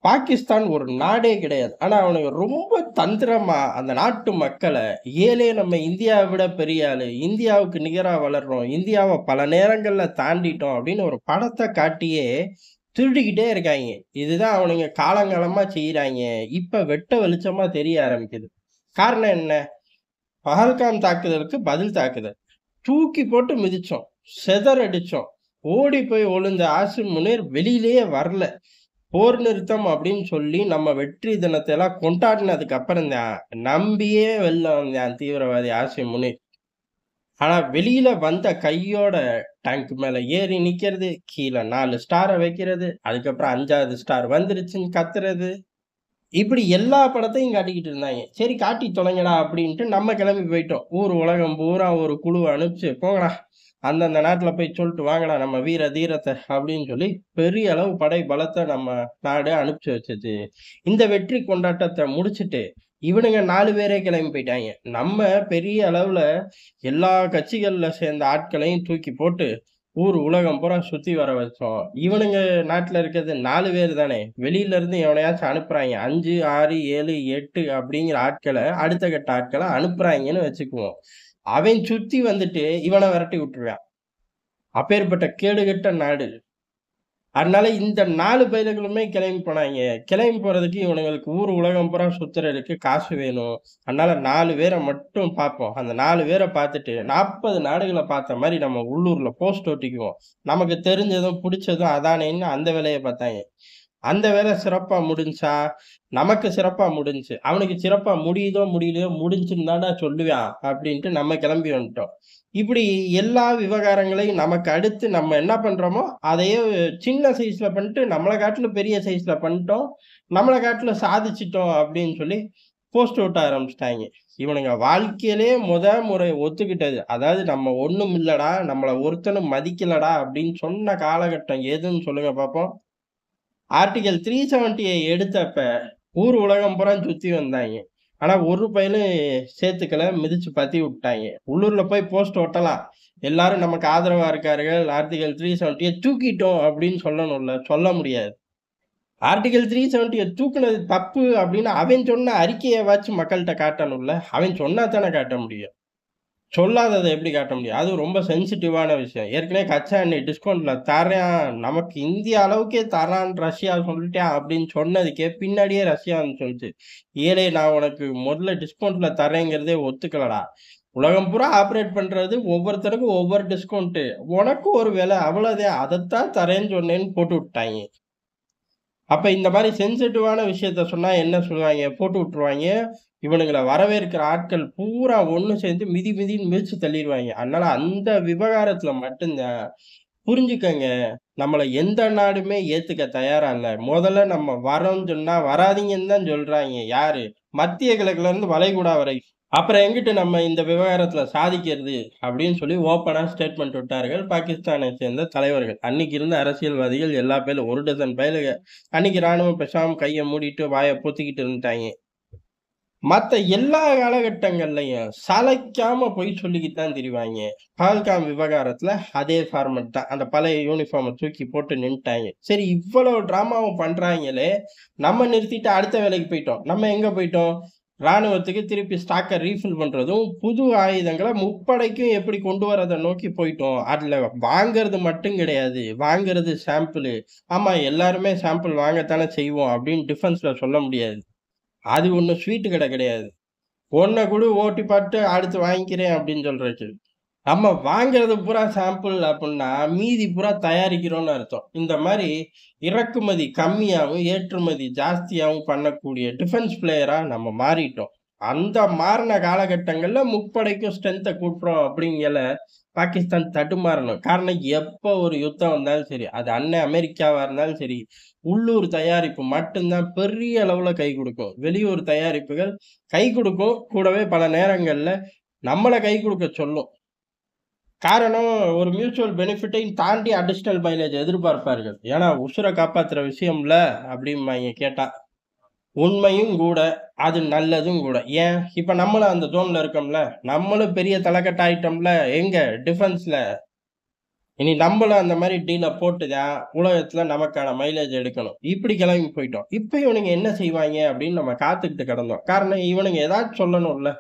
பாகிஸ்தான் ஒரு நாடே கிடையாது. ஆனா, அவனுங்க ரொம்ப தந்திரமா அந்த நாட்டு மக்கள, ஏலே நம்ம இந்தியாவ விட பெரிய ஆளு, இந்தியாவுக்கு நிகரா வளர்றோம், இந்தியாவ பல நேரங்கள்ல தாண்டிட்டோம் அப்படின்னு ஒரு படத்த காட்டியே திருடிக்கிட்டே இருக்காய்ங்க. இதுதான் அவனுங்க காலங்காலமா செய்றாய்ங்க. இப்ப வெட்ட வெளிச்சமா தெரிய ஆரம்பிக்குது. காரணம் என்ன? பஹல்காம் தாக்குதலுக்கு பதில் தாக்குதல். தூக்கி போட்டு மிதிச்சோம். சிதறடிச்சோம். ஓடி போய் ஒளிந்த ஆசிம் முனீர் வெளியிலேயே வரல. போர் நிறுத்தம் அப்படின்னு சொல்லி நம்ம வெற்றி தினத்த எல்லாம் கொண்டாடினதுக்கு அப்புறம் தான் நம்பியே வெளில வந்தான் தீவிரவாதி ஆசிம் முனீர். ஆனா வெளியில வந்த கையோட டேங்க் மேல ஏறி நிக்கிறது, கீழ 4 ஸ்டார வைக்கிறது, அதுக்கப்புறம் 5வது ஸ்டார் வந்துருச்சுன்னு கத்துறது, இப்படி எல்லா படத்தையும் காட்டிக்கிட்டு இருந்தாய்ங்க. சரி காட்டி தொலைங்கடா அப்படின்ட்டு நம்ம கிளம்பி போயிட்டோம். ஊர் உலகம் பூரா ஒரு குழுவ அனுப்பிச்சு, போங்கடா அந்தந்த நாட்டுல போய் சொல்லிட்டு வாங்கடா நம்ம வீர தீரத்த அப்படின்னு சொல்லி பெரிய அளவு படை பலத்த நம்ம நாடு அனுப்பிச்சு வச்சுச்சு. இந்த வெற்றி கொண்டாட்டத்த முடிச்சுட்டு, இவனுங்க 4 பேரே கிளம்பி போயிட்டாய்ங்க. நம்ம பெரிய அளவுல எல்லா கட்சிகள்ல சேர்ந்த ஆட்களையும் தூக்கி போட்டு ஊர் உலகம் பூரா சுத்தி வர வச்சோம். இவனுங்க நாட்டுல இருக்கிறது 4 பேர் தானே. வெளியில இருந்து எவனையாச்சும் அனுப்புறாய்ங்க. 5, 6, 7, 8 அப்படிங்கிற ஆட்கள அடுத்த கட்ட ஆட்கள அனுப்புறாய்ங்கன்னு வச்சுக்குவோம். அவன் சுத்தி வந்துட்டு இவன விரட்டி விட்டுருவான். அப்பேற்பட்ட கேடுகெட்ட நாடு. அதனால இந்த 4 பயலுகளுமே கிளம்பி போனாய்ங்க. கிளம்பி போறதுக்கு இவனுங்களுக்கு ஊர் உலகம் பூரா சுத்துறதுக்கு காசு வேணும். அதனால 4 பேர மட்டும் பார்ப்போம். அந்த 4 பேர பார்த்துட்டு 40 நாடுகள பார்த்த மாரி நம்ம உள்ளூர்ல போஸ்ட் ஒட்டிக்குவோம். நமக்கு தெரிஞ்சதும், புடிச்சதும் அதானேன்னு அந்த வேலைய பார்த்தாய்ங்க. அந்த வேலை சிறப்பா முடிஞ்சுச்சா? நமக்கு சிறப்பா முடிஞ்சுச்சு. அவனுக்கு சிறப்பா முடியுதோ, முடியலையோ முடிஞ்சுன்னு தான்டா சொல்லுவான் அப்படின்ட்டு நம்ம கிளம்பி வந்துட்டோம். இப்படி எல்லா விவகாரங்களையும் நமக்கு அடுத்து நம்ம என்ன பண்றோமோ, அதையே சின்ன சைஸ்ல பண்ணிட்டு, நம்மள காட்டிலும் பெரிய சைஸ்ல பண்ணிட்டோம். நம்மள காட்டிலும் சாதிச்சுட்டோம் அப்படின்னு சொல்லி போஸ்ட் ஓட்ட ஆரம்பிச்சுட்டாய்ங்க. இவனுங்க வாழ்க்கையிலேயே முறை ஒத்துக்கிட்டது. அதாவது நம்ம ஒண்ணும் இல்லடா, நம்மள ஒருத்தனும் மதிக்கலடா அப்படின்னு சொன்ன காலகட்டம் எதுன்னு சொல்லுங்க பாப்போம்? ஆர்டிகிள் 370 எடுத்தப்ப, ஊர் உலகம் பூரா சுத்தி வந்தாய்ங்க. ஆனா ஒரு பயலும் சேர்த்துக்கல, மிதிச்சு பத்தி விட்டாய்ங்க. உள்ளூர்ல போய் போஸ்ட் ஒட்டலாம். எல்லாரும் நமக்கு ஆதரவா இருக்கார்கள். ஆர்டிகிள் 370 தூக்கிட்டோம் அப்படின்னு சொல்லணும்ல, சொல்ல முடியாது. ஆர்டிகிள் 370 தூக்குனது தப்பு அப்படின்னு அவன் சொன்ன அறிக்கையவாச்சும் மக்கள்ட்ட காட்டணும்ல. அவன் சொன்னா தானே காட்ட முடியும். சொல்லாதத எப்படி காட்ட முடியும்? அதுவும் ரொம்ப சென்சிட்டிவான விஷயம். ஏற்கனவே கச்சா எண்ணெய் டிஸ்கவுண்ட்ல தர்றான். நமக்கு இந்திய அளவுக்கே தர்றான்னு ரஷ்யா சொல்லிட்டான் அப்படின்னு சொன்னதுக்கே பின்னாடியே ரஷ்யா வந்து சொல்லுச்சு. "ஏலே நான் உனக்கு முதல்ல டிஸ்கவுண்ட்ல தர்றேங்கிறதே ஒத்துக்கலடா. உலகம் பூரா ஆப்பரேட் பண்றது ஒவ்வொருத்தருக்கும் ஒவ்வொரு டிஸ்கவுண்ட்டு. உனக்கு ஒரு விலை அவ்வளோதான். அதத்தான் தர்றேன்னு சொன்னேன்னு" போட்டு விட்டாய்ங்க. அப்ப இந்த மாரி சென்சிட்டிவான விஷயத்த சொன்னா என்ன சொல்லுவாய்ங்க? போட்டு விட்டுருவாய்ங்க. இவனுங்கள வரவேற்கிற ஆட்கள் பூரா ஒண்ணு சேர்ந்து மிதி மிதின்னு மிதிச்சு தள்ளிருவாய்ங்க. அதனால அந்த விவகாரத்துல மட்டும் தான் புரிஞ்சுக்கங்க. நம்மள எந்த நாடுமே ஏத்துக்க தயாரா இல்ல. மொதல்ல நம்ம வரோம்ன்னு சொன்னா வராதீங்கன்னு தான் சொல்றாய்ங்க. யாரு? மத்திய கிழக்குல இருந்து வளைகுடா வரை. அப்புறம் எங்கிட்டு நம்ம இந்த விவகாரத்துல சாதிக்கிறது? அப்படின்னு சொல்லி ஓப்பனா ஸ்டேட்மெண்ட் விட்டார்கள் பாகிஸ்தானை சேர்ந்த தலைவர்கள். அன்னைக்கு இருந்த அரசியல்வாதிகள் எல்லா பேரும் ஒரு டசன் பயலுக. அன்னைக்கு ராணுவம் பேசாம கைய மூடிட்டு, வாய பொத்திக்கிட்டு இருந்துட்டாய்ங்க. மத்த எல்லா காலகட்டங்கள்லயும் சளைக்காம பொய் சொல்லிக்கிட்டு தான் திரிவாய்ங்க. பஹல்காம் விவகாரத்துல அதே ஃபார்மட் தான். அந்த பழைய யூனிஃபார்ம தூக்கி போட்டு நின்னுட்டாய்ங்க. சரி இவ்வளவு டிராமாவும் பண்றாய்ங்களே, நம்ம நிறுத்திட்டு அடுத்த வேலைக்கு போயிட்டோம். நம்ம எங்க போயிட்டோம்? ராணுவத்துக்கு திருப்பி ஸ்டாக்க ரீஃபில் பண்றதும், புது ஆயுதங்கள முப்படைக்கும் எப்படி கொண்டு வரத நோக்கி போயிட்டோம். அதுல வாங்குறது மட்டும் கிடையாது. வாங்குறது சாம்பிளு. ஆமா எல்லாருமே சாம்பிள் வாங்கத்தானே செய்வோம் அப்படின்னு டிஃபென்ஸ்ல சொல்ல முடியாது. அது ஒண்ணும் ஸ்வீட்டு கடை கிடையாது. ஒண்ண குடு ஓட்டி பார்த்துட்டு அடுத்து வாங்கிக்கிறேன் அப்படின்னு சொல்றதுக்கு. நம்ம வாங்குறது பூரா சாம்பிள் அப்புட்ன்னா, மீதி பூரா தயாரிக்கிறோம்னு அர்த்தம். இந்த மாரி இறக்குமதி கம்மியாவும், ஏற்றுமதி ஜாஸ்தியாவும் பண்ணக்கூடிய டிஃபென்ஸ் பிளேயரா நம்ம மாறிட்டோம். அந்த மாறுன காலகட்டங்கள்ல முப்படைக்கும் ஸ்ட்ரென்த்த கூட்டுறோம் அப்படிங்கல, பாகிஸ்தான் தடுமாறணும். காரணம் எப்ப ஒரு யுத்தம் வந்தாலும் சரி, அது அண்ணன் அமெரிக்காவா இருந்தாலும் சரி, உள்ளூர் தயாரிப்பு மட்டும் தான் பெரிய அளவுல கை குடுக்கும். வெளியூர் தயாரிப்புகள் கை குடுக்கும். கூடவே பல நேரங்கள்ல நம்மள கை குடுக்க சொல்லும். காரணம் ஒரு மியூச்சுவல் பெனிஃபிட்டையும் தாண்டி அடிஷனல் மைலேஜ் எதிர்பார்ப்பார்கள். ஏன்னா, உசுர காப்பாத்துற விஷயம்ல அப்படிம்பாய்ங்க கேட்டா. உண்மையும் கூட, அது நல்லதும் கூட. ஏன்? இப்ப நம்மளும் அந்த ஜோன்ல இருக்கோம்ல. நம்மளும் பெரிய தலக்கட்டு ஆயிட்டோம்ல. எங்க? டிஃபென்ஸ்ல. இனி நம்மளும் அந்த மாரி டீல போட்டு தான் உலகத்துல நமக்கான மைலேஜ் எடுக்கணும். இப்படி கிளம்பி போயிட்டோம். இப்ப இவனுங்க என்ன செய்வாய்ங்க அப்படின்னு நம்ம காத்துக்கிட்டு கிடந்தோம். காரணம் இவனுங்க ஏதாச்சும் சொல்லணும்ல.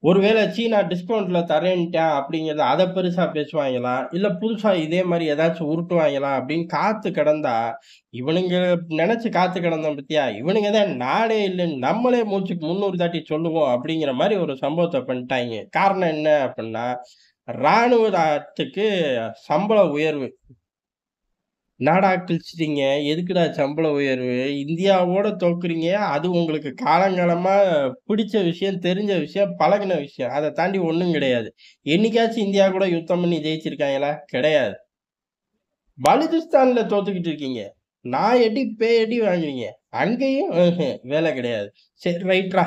ஒருவேளை சீனா டிஸ்கவுண்ட்ல தரேன்ட்டான் அப்படிங்கிறத அத பெருசா பேசுவாய்ங்களா? இல்ல புதுசா இதே மாரி ஏதாச்சும் உருட்டுவாய்ங்களா? அப்படின்னு காத்து கிடந்தா, இவனுங்க நெனச்சு காத்து கிடந்தோம் பாத்தியா? இவனுங்க தான் நாடே இல்லன்னு நம்மளே மூச்சுக்கு 300 தாட்டி சொல்லுவோம் அப்படிங்கிற மாரி ஒரு சம்பவத்த பண்ணிட்டாய்ங்க. காரணம் என்ன அப்படின்னா, ராணுவத்துக்கு சம்பள உயர்வு. என்னடா கிழிச்சிட்டீங்க? எதுக்குடா சம்பள உயர்வு? இந்தியாவோட தோக்குறீங்க. அது உங்களுக்கு காலங்காலமா பிடிச்ச விஷயம், தெரிஞ்ச விஷயம், பழகுன விஷயம். அத தாண்டி ஒண்ணும் கிடையாது. என்னைக்காச்சும் இந்தியா கூட யுத்தம் பண்ணி ஜெயிச்சிருக்காங்களா? கிடையாது. பலுசிஸ்தான்ல தோத்துக்கிட்டு இருக்கீங்க. நான் அடி, பேய் அடி வாங்குவீங்க. அங்கேயும் வேலை கிடையாது. சரி ரைட்ரா.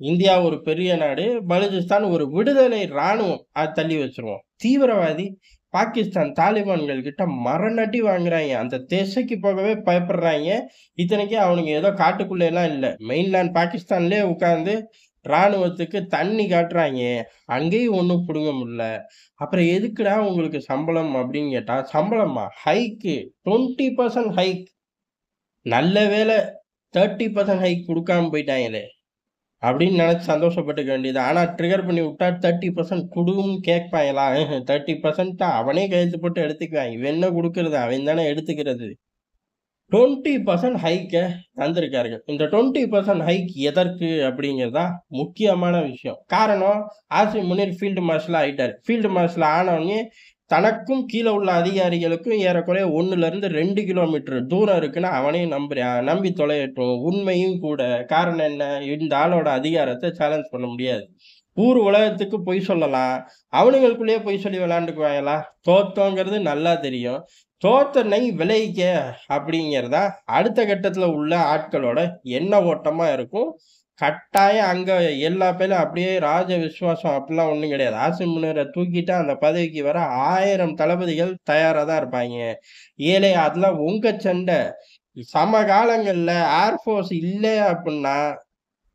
இந்தியா ஒரு பெரிய நாடு. பலுசிஸ்தான் ஒரு விடுதலை ராணுவம். அத தள்ளி வச்சுருவோம். தீவிரவாதி பாகிஸ்தான் தாலிபான்கள் கிட்ட மரணஅடி வாங்குறாய்ங்க. அந்த திசைக்கு போகவே பயப்படுறாய்ங்க. இத்தனைக்கும் அவனுங்க ஏதோ காட்டுக்குள்ளேலாம் இல்ல. மெயின்லேண்ட் பாகிஸ்தான்லயே உட்கார்ந்து ராணுவத்துக்கு தண்ணி காட்டுறாய்ங்க. அங்கேயும் ஒண்ணும் புடுங்க முடியல. அப்புறம் எதுக்குடா உங்களுக்கு சம்பளம் அப்படின்னு கேட்டா, சம்பளமா? Haiku 20% hike. நல்ல வேளை 30% ஹைக் குடுக்காம போயிட்டாங்களே! அப்படின்னு நெனச்சு சந்தோஷப்பட்டுக்க வேண்டியது தான். ஆனா ட்ரிகர் பண்ணி விட்டா 30% குடுன்னு கேட்பாய்ங்களா? 30% அவனே கையெழுத்து போட்டு எடுத்துக்குவான். இவன் என்ன குடுக்குறது? அவன் தானே எடுத்துக்கிறது. 20% ஹைக்க தந்திருக்கார்கள். இந்த 20% ஹைக் எதற்கு அப்படிங்கிறது தான் முக்கியமான விஷயம். காரணம் ஆசிம் முனீர் ஃபீல்டு மார்ஷலா ஆயிட்டாரு. ஃபீல்டு மார்ஷல் ஆனவுடனே தனக்கும் கீழ உள்ள அதிகாரிகளுக்கும் ஏறக்குறைய 1லிருந்து 2 கிலோமீட்டர் தூரம் இருக்குன்னு அவனே நம்புறான். நம்பி தொலையட்டும். உண்மையும் கூட. காரணம் என்ன? இந்த ஆளோட அதிகாரத்த சேலஞ்ச் பண்ண முடியாது. ஊர் உலகத்துக்கு பொய் சொல்லலாம். அவனுங்களுக்குள்ளேயே பொய் சொல்லி விளையாண்டுக்குவாங்களா? தோத்தோங்கிறது நல்லா தெரியும். தோத்தனை விளைவிக்க அப்படிங்கிறதா அடுத்த கட்டத்துல உள்ள ஆட்களோட எண்ண ஓட்டமா இருக்கும். கட்டாயம் அங்க எல்லா பேரும் அப்படியே ராஜ விசுவாசம் அப்படிலாம் ஒண்ணும் கிடையாது. ஆசிம் முனீர தூக்கிட்டா அந்த பதவிக்கு வர 1000 தளபதிகள் தயாரா தான் இருப்பாய்ங்க. ஏலே அதெல்லாம் உங்க சண்டை. சமகாலங்கள்ல ஏர்ஃபோர்ஸ் இல்ல அப்புட்ன்னா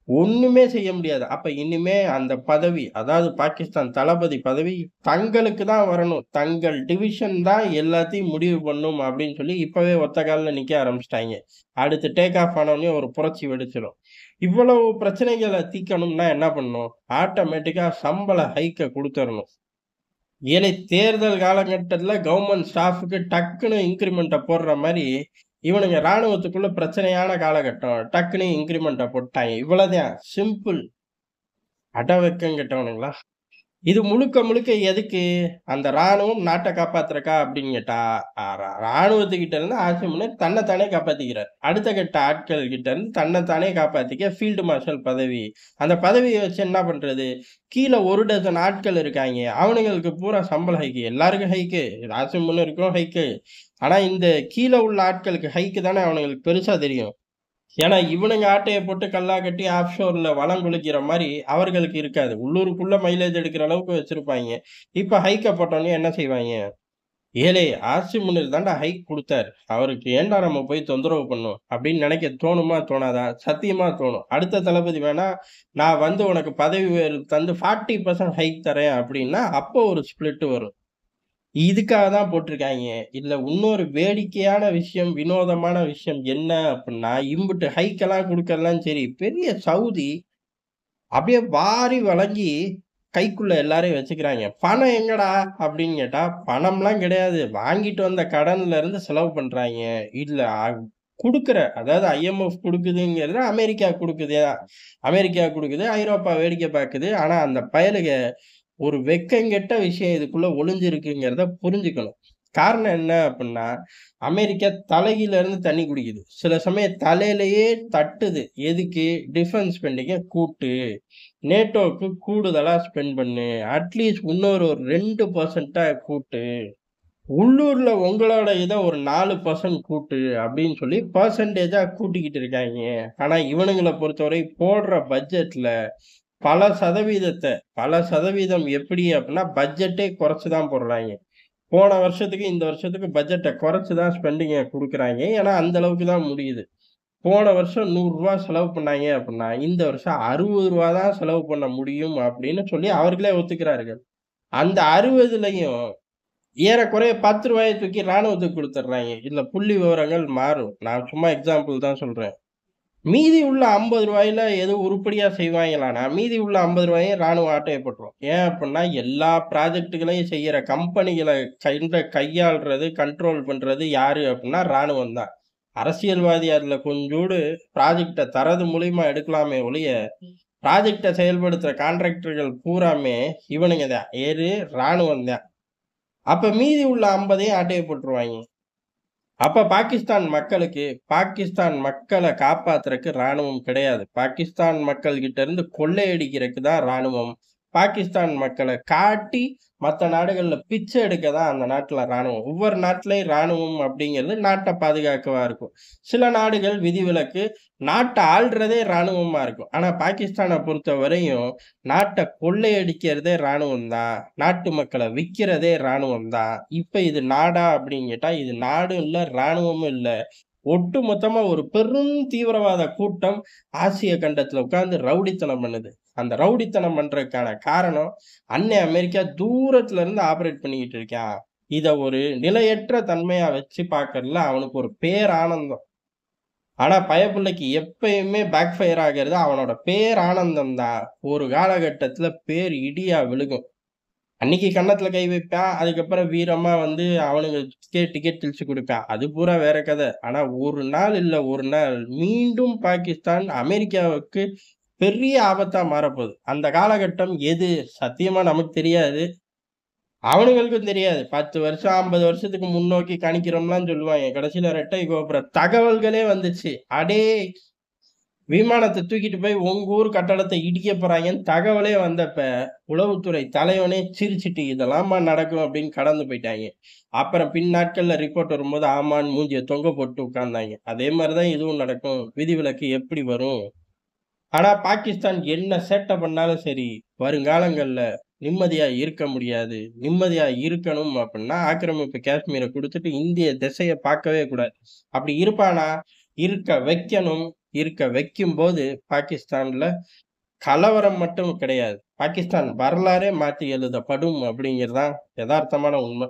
ஒண்ணுமே செய்ய முடியாது. அப்ப இனிமே அந்த பதவி, அதாவது பாகிஸ்தான் தளபதி பதவி தங்களுக்கு தான் வரணும். தங்கள் டிவிஷன் தான் எல்லாத்தையும் முடிவு பண்ணும் அப்படின்னு சொல்லி இப்பவே ஒத்த கால்ல நிக்க ஆரம்பிச்சுட்டாய்ங்க. அடுத்து டேக் ஆஃப் ஆனோனே ஒரு புரட்சி வெடிச்சிரும். இவ்வளவு பிரச்சனைகள தீர்க்கணும்னா என்ன பண்ணணும்? ஆட்டோமேட்டிக்கா சம்பள ஹைக்க குடுத்தரணும். ஏலே தேர்தல் காலகட்டத்துல கவர்ன்மென்ட் ஸ்டாஃப்க்கு டக்குன்னு இன்கிரிமென்ட்ட போடுற மாரி, இவனுங்க ராணுவத்துக்குள்ள பிரச்சனையான காலகட்டம். டக்குன்னு இன்கிரிமென்ட்ட போட்டாய்ங்க. இவ்வளவுதான் சிம்பிள். அட வெக்கம் கெட்டவனுங்களா! இது முழுக்க முழுக்க எதுக்கு? அந்த ராணுவம் நாட்ட காப்பாத்துறக்கா அப்படின்னு கேட்டா, ராணுவத்துக்கிட்ட இருந்து ஆட்சி முன்னர் தன்ன தானே காப்பாத்திக்கிறார். அடுத்த கட்ட ஆட்கள் கிட்ட இருந்து தன்ன தானே காப்பாத்திக்க ஃபீல்டு மார்ஷல் பதவி. அந்த பதவிய வச்சு என்ன பண்றது? கீழ 1 டசன் ஆட்கள் இருக்காய்ங்க. அவனுங்களுக்கு பூரா சம்பள ஹைக்கு. எல்லாருக்கும் ஹைக்கு. ஆசிம் முன்னருக்கும் ஹைக்கு. ஆனா இந்த கீழ உள்ள ஆட்களுக்கு ஹைக்கு தானே அவனுங்களுக்கு பெருசா தெரியும். ஏன்னா, இவனுங்க ஆட்டைய போட்டு கல்லா கட்டி ஆஃப்ஷோர்ல வளம் குளிக்கிற மாரி அவர்களுக்கு இருக்காது. உள்ளூருக்குள்ள மைலேஜ் எடுக்கிற அளவுக்கு வச்சிருப்பாய்ங்க. இப்ப ஹைக்க போட்டோனே என்ன செய்வாய்ங்க? "ஏலே ஆசி முனிர் தான்டா ஹைக் குடுத்தாரு. அவருக்கு ஏன்டா நம்ம போய் தொந்தரவு பண்ணணும்?" அப்படின்னு நெனைக்க தோணுமா? தோணாதா? சத்தியமா தோணும். அடுத்த தளபதி வேணா, "நான் வந்து உனக்கு பதவி உயர்வு தந்து 40% ஹைக் தரேன்" அப்படின்னா, அப்போ ஒரு ஸ்பிளிட் வரும். இதுக்காக தான் போட்டிருக்காய்ங்க. இதுல இன்னொரு வேடிக்கையான விஷயம், வினோதமான விஷயம் என்ன அப்டின்னா, இம்புட்டு ஹைக்கெல்லாம் குடுக்கறதெல்லாம் சரி, பெரிய சவுதி அப்படியே வாரி வழங்கி கைக்குள்ள எல்லாரையும் வச்சுக்கிறாய்ங்க. "பணம் எங்கடா?" அப்படின்னு கேட்டா, பணம்லாம் கிடையாது. வாங்கிட்டு வந்த கடன்ல இருந்து செலவு பண்றாய்ங்க. இதுல குடுக்குற அதாவது IMF குடுக்குதுங்கிறது அமெரிக்கா குடுக்குது. அமெரிக்கா குடுக்குது, ஐரோப்பா வேடிக்கை பார்க்குது. ஆனா அந்த பயலுக ஒரு வெட்கங்கெட்ட விஷயம் இதுக்குள்ள ஒளிஞ்சிருக்குங்கிறத புரிஞ்சுக்கணும். காரணம் என்ன அப்டின்னா, அமெரிக்கா தலைகீழ இருந்து தண்ணி குடிக்குது. சில சமயம் தலையிலேயே தட்டுது. எதுக்கு? டிஃபென்ஸ் ஸ்பெண்டிங்க கூட்டு. நேட்டோக்கு கூடுதலா ஸ்பெண்ட் பண்ணு. அட்லீஸ்ட் இன்னொரு ஒரு 2% கூட்டு. உள்ளூர்ல உங்களோட இத ஒரு 4% கூட்டு அப்படின்னு சொல்லி பெர்சன்டேஜா கூட்டிக்கிட்டு இருக்காய்ங்க. ஆனா இவனுங்கள பொறுத்தவரை போடுற பட்ஜெட்ல பல சதவீதத்த பல சதவீதம் எப்படி அப்டின்னா பட்ஜெட்டே குறைச்சு தான் போடுறாய்ங்க. போன வருஷத்துக்கு இந்த வருஷத்துக்கு பட்ஜெட்ட குறைச்சு தான் ஸ்பெண்டிங்க குடுக்குறாய்ங்க. ஏன்னா அந்த அளவுக்கு தான் முடியுது. போன வருஷம் ரூ. 100 செலவு பண்ணாய்ங்க அப்டின்னா, இந்த வருஷம் ரூ. 60 தான் செலவு பண்ண முடியும் அப்படின்னு சொல்லி அவர்களே ஒத்துக்கிறார்கள். அந்த 60லயும் ஏறக்குறைய ரூ. 10 தூக்கி ராணுவத்துக்கு குடுத்துடுறாய்ங்க. இதுல புள்ளி விவரங்கள் மாறும். நான் சும்மா எக்ஸாம்பிள் தான் சொல்றேன். மீதி உள்ள ரூ. 50ல எதுவும் உருப்படியா செய்வாங்களான்னா, மீதி உள்ள ரூ. 50யும் ராணுவம் ஆட்டைய போட்டுரும். ஏன் அப்புட்ன்னா, எல்லா ப்ராஜெக்ட்களையும் செய்யற கம்பெனிகள கையாள்றது, கண்ட்ரோல் பண்றது யாரு அப்புட்ன்னா, ராணுவம் தான். அரசியல்வாதி அதுல கொஞ்சூடு ப்ராஜெக்ட்ட தரது மூலியமா எடுக்கலாமே ஒழிய, ப்ராஜெக்ட்ட செயல்படுத்துற கான்ட்ராக்டர்கள் பூராமே இவனுங்க தான். ஏது? ராணுவம் தான். அப்ப மீதி உள்ள 50யும் ஆட்டைய போட்டுருவாய்ங்க. அப்ப பாகிஸ்தான் மக்கள காப்பாத்துறக்கு ராணுவம் கிடையாது. பாகிஸ்தான் மக்கள் கிட்ட இருந்து கொள்ளையடிக்கிறக்கு தான் ராணுவம். பாகிஸ்தான் மக்கள காட்டி மத்த நாடுகள்ல பிச்சை எடுக்க தான் அந்த நாட்டுல ராணுவம். ஒவ்வொரு நாட்டிலயும் ராணுவம் அப்படிங்கிறது நாட்ட பாதுகாக்கவா இருக்கும். சில நாடுகள் விதிவிலக்கு. நாட்ட ஆள்றதே ராணுவமா இருக்கும். ஆனா பாகிஸ்தான பொறுத்தவரையும் நாட்ட கொள்ளையடிக்கிறதே ராணுவம் தான். நாட்டு மக்கள விக்கிறதே ராணுவம் தான். இப்ப இது நாடா அப்படின்னு கேட்டா, இது நாடும் இல்ல, ராணுவமும் இல்ல. ஒட்டுமொத்தமா ஒரு பெரும் தீவிரவாத கூட்டம் ஆசிய கண்டத்துல உட்கார்ந்து ரவுடித்தனம் பண்ணுது. அந்த ரவுடித்தனம் பண்றதுக்கான காரணம், அன்னை அமெரிக்கா தூரத்துல இருந்து ஆப்பரேட் பண்ணிக்கிட்டு இருக்கான். இத ஒரு நிலையற்ற தன்மையா வச்சு பார்க்கறதுல அவனுக்கு ஒரு பேரானந்தம். ஆனா பயப்புள்ளைக்கு எப்பயுமே பேக் ஃபயர் ஆகுறது அவனோட பேரானந்தம் தான். ஒரு காலகட்டத்துல பேர் இடியா விழுகும். அன்னைக்கு கன்னத்துல கை வைப்பான். அதுக்கப்புறம் வீரமா வந்து அவனுங்க டிக்கெட் கிழிச்சு குடுப்பான். அது பூரா வேற கதை. ஆனா ஒரு நாள் இல்ல ஒரு நாள் மீண்டும் பாகிஸ்தான் அமெரிக்காவுக்கு பெரிய ஆபத்தா மாறப்போகுது. அந்த காலகட்டம் எது? சத்தியமா நமக்கு தெரியாது. அவனுங்களுக்கும் தெரியாது. 10 வருஷம், 50 வருஷத்துக்கு முன்னோக்கி கணிக்கிறோம்லாம் சொல்லுவாங்க. கடைசியில ரெட்டை கோபுர தகவல்களே வந்துச்சு. அடேய்! விமானத்த தூக்கிட்டு போய் உங்க ஊர் கட்டடத்த இடிக்க போறாங்கன்னு தகவலே வந்தப்ப, உளவுத்துறை தலைவனே சிரிச்சுட்டு, "இதெல்லாமா நடக்கும்" அப்படின்னு கடந்து போயிட்டாய்ங்க. அப்புறம் பின் நாட்கள்ல ரிப்போர்ட் வரும்போது, ஆமான்னு மூஞ்சிய தொங்க போட்டு உட்கார்ந்தாய்ங்க. அதே மாரி தான் இதுவும் நடக்கும். விதிவிலக்கு எப்படி வரும்? ஆனா பாகிஸ்தான் என்ன சேட்டை பண்ணாலும் சரி, வருங்காலங்கள்ல நிம்மதியா இருக்க முடியாது. நிம்மதியா இருக்கணும் அப்படின்னா, ஆக்கிரமிப்பு காஷ்மீர குடுத்துட்டு இந்திய திசைய பார்க்கவே கூடாது. அப்படி இருப்பானா, இருக்க வைக்கணும். இருக்க வைக்கும்போது பாகிஸ்தான்ல கலவரம் மட்டும் கிடையாது. பாகிஸ்தான் வரலாறே மாத்தி எழுதப்படும் அப்படிங்கிறது தான் எதார்த்தமான உண்மை.